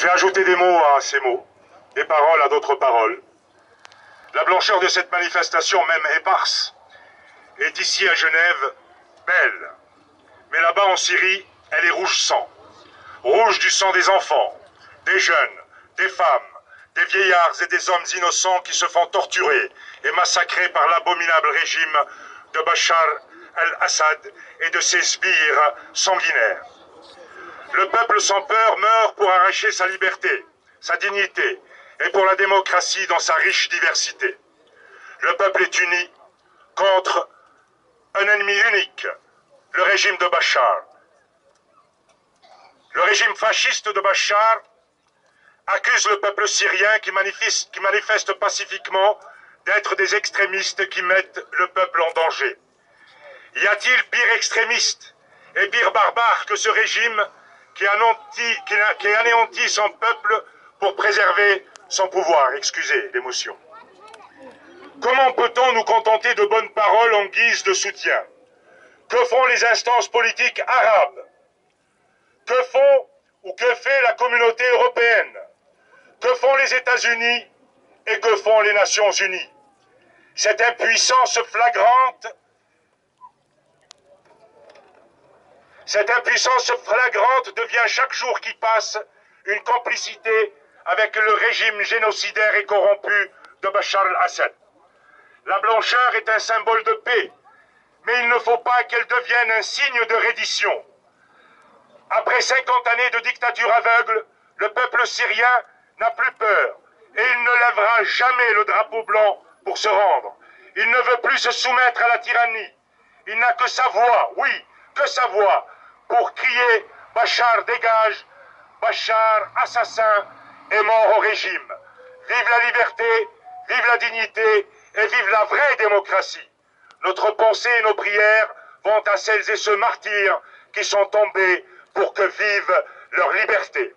J'ai ajouté des mots à ces mots, des paroles à d'autres paroles. La blancheur de cette manifestation, même éparse, est ici à Genève belle. Mais là-bas en Syrie, elle est rouge sang. Rouge du sang des enfants, des jeunes, des femmes, des vieillards et des hommes innocents qui se font torturer et massacrer par l'abominable régime de Bachar el-Assad et de ses sbires sanguinaires. Le peuple sans peur meurt pour arracher sa liberté, sa dignité et pour la démocratie dans sa riche diversité. Le peuple est uni contre un ennemi unique, le régime de Bachar. Le régime fasciste de Bachar accuse le peuple syrien qui manifeste pacifiquement d'être des extrémistes qui mettent le peuple en danger. Y a-t-il pire extrémiste et pire barbare que ce régime qui anéantit son peuple pour préserver son pouvoir? Excusez l'émotion. Comment peut-on nous contenter de bonnes paroles en guise de soutien? Que font les instances politiques arabes? Que font ou que fait la communauté européenne? Que font les États-Unis et que font les Nations Unies? Cette impuissance flagrante devient chaque jour qui passe une complicité avec le régime génocidaire et corrompu de Bachar el-Assad. La blancheur est un symbole de paix, mais il ne faut pas qu'elle devienne un signe de reddition. Après 50 années de dictature aveugle, le peuple syrien n'a plus peur et il ne lèvera jamais le drapeau blanc pour se rendre. Il ne veut plus se soumettre à la tyrannie. Il n'a que sa voix, oui, que sa voix, pour crier « Bachar dégage, Bachar assassin est mort au régime ». Vive la liberté, vive la dignité et vive la vraie démocratie. Notre pensée et nos prières vont à celles et ceux martyrs qui sont tombés pour que vive leur liberté.